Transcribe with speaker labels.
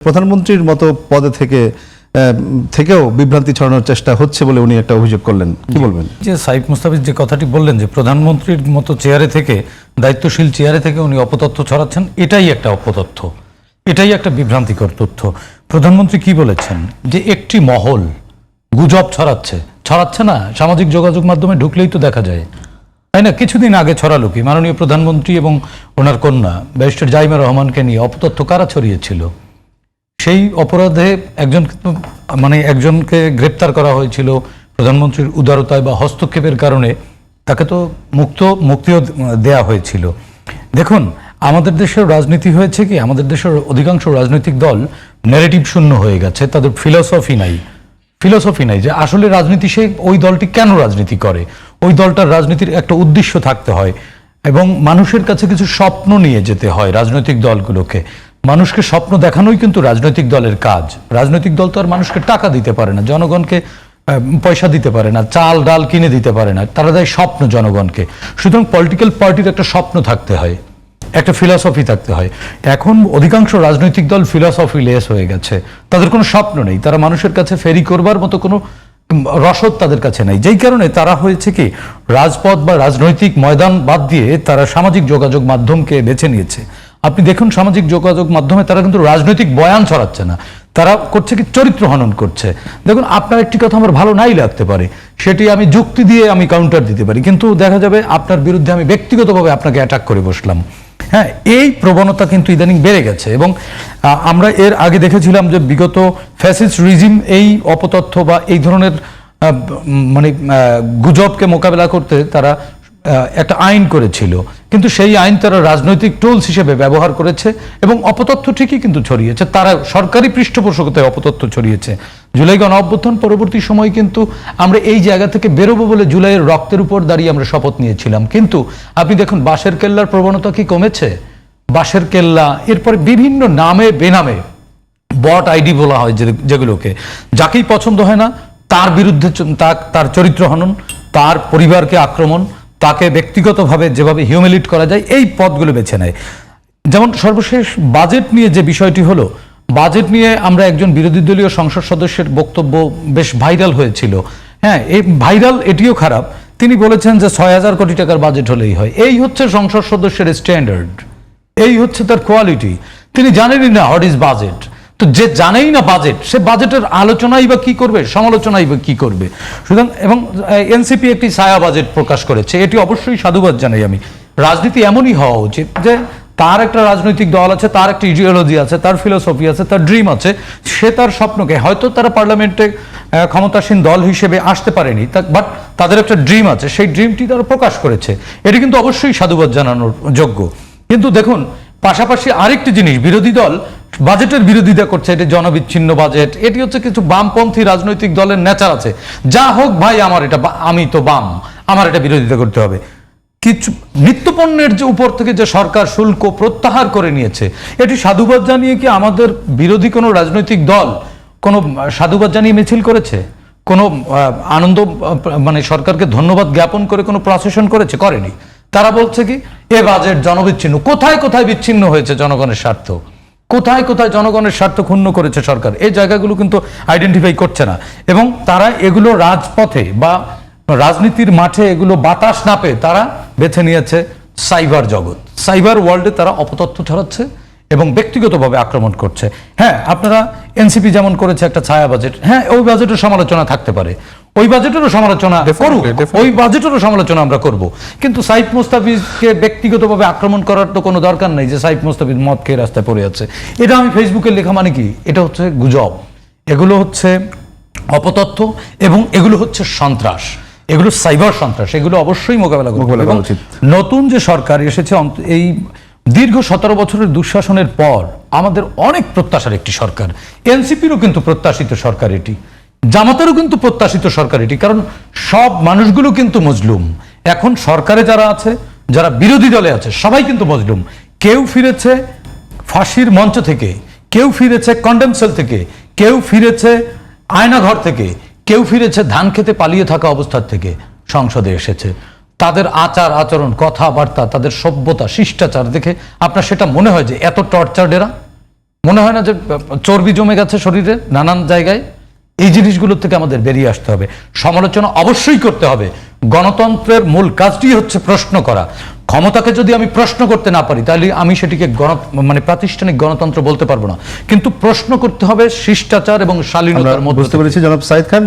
Speaker 1: প্রধানমন্ত্রীর মতো পদে থেকেও বিভ্রান্তি ছড়ানোর চেষ্টা হচ্ছে বলে উনি একটা অভিযোগ করলেন, কি বলবেন?
Speaker 2: যে সাইফ মুস্তাফিজ যে কথাটি বললেন যে প্রধানমন্ত্রীর মতো চেয়ারে থেকে, দায়িত্বশীল চেয়ারে থেকে উনি অপতথ্য ছড়াচ্ছেন, এটাই একটা অপতথ্য, এটাই একটা বিভ্রান্তিকর তথ্য। প্রধানমন্ত্রী কি বলেছেন যে একটি মহল গুজব ছড়াচ্ছে না, সামাজিক যোগাযোগ মাধ্যমে ঢুকলেই তো দেখা যায়, তাই না? কিছুদিন আগে ছড়ালো কি, মাননীয় প্রধানমন্ত্রী এবং ওনার কন্যা ব্যারিস্টার জাইমা রহমানকে নিয়ে অপতথ্য কারা ছড়িয়েছিল? সেই অপরাধে একজনকে গ্রেপ্তার করা হয়েছিল প্রধানমন্ত্রীর উদারতায় বা হস্তক্ষেপের কারণে, তাকে তো মুক্তিও দেয়া হয়েছিল। দেখুন, আমাদের দেশের রাজনীতি হয়েছে কি, আমাদের দেশের অধিকাংশ রাজনৈতিক দল ন্যারেটিভ শূন্য হয়ে গেছে, তাদের ফিলসফি নাই যে আসলে রাজনীতি সে ওই দলটি কেন রাজনীতি করে, ওই দলটার রাজনীতির একটা উদ্দেশ্য থাকতে হয় এবং মানুষের কাছে কিছু স্বপ্ন নিয়ে যেতে হয় রাজনৈতিক দলগুলোকে। মানুষকে স্বপ্ন দেখানোই কিন্তু রাজনৈতিক দলের কাজ। রাজনৈতিক দল তো আর মানুষকে টাকা দিতে পারে না, জনগণকে পয়সা দিতে পারে না, চাল ডাল কিনে দিতে পারে না, তারা দেয় স্বপ্ন জনগণকে। সুতরাং পলিটিক্যাল পার্টির একটা স্বপ্ন থাকতে হয়, একটা ফিলসফি থাকতে হয়। এখন অধিকাংশ রাজনৈতিক দল ফিলসফি লেস হয়ে গেছে, তাদের কোনো স্বপ্ন নেই, তারা মানুষের কাছে ফেরি করবার মতো কোনো রসদ তাদের কাছে নেই। যেই কারণে তারা হয়েছে কি, রাজপথ বা রাজনৈতিক ময়দান বাদ দিয়ে তারা সামাজিক যোগাযোগ মাধ্যমকে বেছে নিয়েছে। আপনি দেখুন, সামাজিক যোগাযোগ মাধ্যমে তারা কিন্তু রাজনৈতিক বয়ান ছড়াচ্ছে না, তারা করছে কি, চরিত্র হনন করছে। দেখুন, আপনার একটি কথা আমার ভালো নাই লাগতে পারে, সেটি আমি যুক্তি দিয়ে আমি কাউন্টার দিতে পারি, কিন্তু দেখা যাবে আপনার বিরুদ্ধে আমি ব্যক্তিগতভাবে আপনাকে অ্যাটাক করে বসলাম। হ্যাঁ, এই প্রবণতা কিন্তু ইদানিং বেড়ে গেছে এবং আমরা এর আগে দেখেছিলাম যে বিগত ফ্যাসিস্ট রিজিম এই অপতথ্য বা এই ধরনের গুজবকে মোকাবেলা করতে তারা একটা আইন করেছিল, কিন্তু সেই আইন তারা রাজনৈতিক টুলস হিসেবে ব্যবহার করেছে এবং অপতথ্য ঠিকই কিন্তু ছড়িয়েছে, তারা সরকারি পৃষ্ঠপোষকতায় অপতথ্য ছড়িয়েছে। জুলাই গণ অভ্যুত্থান পরবর্তী সময় কিন্তু আমরা এই জায়গা থেকে বেরোবো বলে জুলাইয়ের রক্তের উপর দাঁড়িয়ে আমরা শপথ নিয়েছিলাম, কিন্তু আপনি দেখুন বাঁশের কেল্লার প্রবণতা কি কমেছে? বাঁশের কেল্লা, এরপরে বিভিন্ন নামে বেনামে বট আইডি বলা হয় যেগুলোকে, যাকেই পছন্দ হয় না তার বিরুদ্ধে তার চরিত্র হনন, তার পরিবারকে আক্রমণ, তাকে ব্যক্তিগতভাবে যেভাবে হিউমিলিট করা যায়, এই পথগুলো বেছে নেয়। যেমন সর্বশেষ বাজেট নিয়ে যে বিষয়টি হলো, বাজেট নিয়ে আমরা একজন বিরোধী দলীয় সংসদ সদস্যের বক্তব্য বেশ ভাইরাল হয়েছিল। হ্যাঁ, এই ভাইরাল এটিও খারাপ, তিনি বলেছেন যে ৬,০০০ কোটি টাকার বাজেট হলেই হয়। এই হচ্ছে সংসদ সদস্যের স্ট্যান্ডার্ড, এই হচ্ছে তার কোয়ালিটি। তিনি জানেনই না হোয়াট ইজ বাজেট। তো যে জানেই না বাজেট, সে বাজেটের আলোচনাই বা কি করবে, সমালোচনাই বা কি করবে? সুতরাং এবং এনসিপি একটি ছায়া বাজেট প্রকাশ করেছে, এটি অবশ্যই সাধুবাদ জানাই আমি। রাজনীতি এমনই হওয়া উচিত যে তার একটা রাজনৈতিক দল আছে, তার একটা ইডিওলজি আছে, তার ফিলোসফি আছে, তার ড্রিম আছে, সে তার স্বপ্নকে, হয়তো তারা পার্লামেন্টে ক্ষমতাসীন দল হিসেবে আসতে পারেনি, বাট তাদের একটা ড্রিম আছে, সেই ড্রিমটি তারা প্রকাশ করেছে, এটি কিন্তু অবশ্যই সাধুবাদ জানানোর যোগ্য। কিন্তু দেখুন, পাশাপাশি আরেকটি জিনিস, বিরোধী দল বাজেটের বিরোধিতা করছে, এটি জনবিচ্ছিন্ন বাজেট, এটি হচ্ছে কিছু বামপন্থী রাজনৈতিক দলের নেচার আছে, যা হোক ভাই আমার এটা, আমি তো বাম, আমার এটা বিরোধিতা করতে হবে। কিছু নিত্যপণ্যের যে উপর থেকে যে সরকার শুল্ক প্রত্যাহার করে নিয়েছে, এটি সাধুবাদ জানিয়ে কি আমাদের বিরোধী কোনো রাজনৈতিক দল কোনো সাধুবাদ জানিয়ে মিছিল করেছে, কোনো আনন্দ সরকারকে ধন্যবাদ জ্ঞাপন করে কোনো প্রসেশন করেছে? করেনি। তারা বলছে কি, এ বাজেট জনবিচ্ছিন্ন। কোথায় কোথায় বিচ্ছিন্ন হয়েছে জনগণের স্বার্থ, কোথায় কোথায় জনগণের স্বার্থ ক্ষুণ্ণ করেছে সরকার, এই জায়গাগুলো কিন্তু আইডেন্টিফাই করছে না। এবং তারা এগুলো রাজপথে বা রাজনীতির মাঠে এগুলো বাতাস না পেয়ে তারা বেছে নিয়েছে সাইবার জগৎ, সাইবার ওয়ার্ল্ডে তারা অপতথ্য ছড়াচ্ছে এবং ব্যক্তিগতভাবে আক্রমণ করছে। হ্যাঁ, আপনারা এনসিপি যেমন করেছে একটা ছায়া বাজেট, হ্যাঁ ওই বাজেটের সমালোচনা থাকতে পারে, ওই বাজেটেরও সমালোচনা করুক, ওই বাজেটেরও সমালোচনা আমরা করব, কিন্তু সাইফ মুস্তাফিজকে ব্যক্তিগতভাবে আক্রমণ করার তো কোনো দরকার নেই যে সাইফ মুস্তাফিজ মদ খেয়ে রাস্তায় পড়ে আছে। এটা আমি ফেসবুকে লেখা মানে কি, এটা হচ্ছে গুজব, এগুলো হচ্ছে অপতথ্য এবং এগুলো হচ্ছে সন্ত্রাস, এগুলো সাইবার সন্ত্রাস, এগুলো অবশ্যই মোকাবেলা করা উচিত। নতুন যে সরকার এসেছে, এই দীর্ঘ 17 বছরের দুঃশাসনের পর আমাদের অনেক প্রত্যাশার একটি সরকার, এনসিপিরও কিন্তু প্রত্যাশিত সরকার এটি, জামাতেরও কিন্তু প্রত্যাশিত সরকার এটি, কারণ সব মানুষগুলো কিন্তু মজলুম। এখন সরকারে যারা আছে, যারা বিরোধী দলে আছে, সবাই কিন্তু মজলুম। কেউ ফিরেছে ফাঁসির মঞ্চ থেকে, কেউ ফিরেছে কন্ডেম সেল থেকে, কেউ ফিরেছে আয়নাঘর থেকে, কেউ ফিরেছে ধান খেতে পালিয়ে থাকা অবস্থার থেকে সংসদে এসেছে। তাদের আচার আচরণ, কথাবার্তা, তাদের সভ্যতা, শিষ্টাচার দেখে আপনার সেটা মনে হয় যে এত টর্চার এরা, মনে হয় না যে চর্বি জমে গেছে শরীরে নানান জায়গায়? এই জিনিসগুলো থেকে আমাদের বেরিয়ে আসতে হবে। সমালোচনা অবশ্যই করতে হবে। গণতন্ত্রের মূল কাজটি হচ্ছে প্রশ্ন করা। ক্ষমতাকে যদি আমি প্রশ্ন করতে না পারি তাহলে আমি সেটিকে প্রাতিষ্ঠানিক গণতন্ত্র বলতে পারবো না। কিন্তু প্রশ্ন করতে হবে শিষ্টাচার এবং শালীনতার মধ্যে
Speaker 1: বুঝতে
Speaker 2: থেকে।
Speaker 1: পেরেছি জনাব সাইদ খান।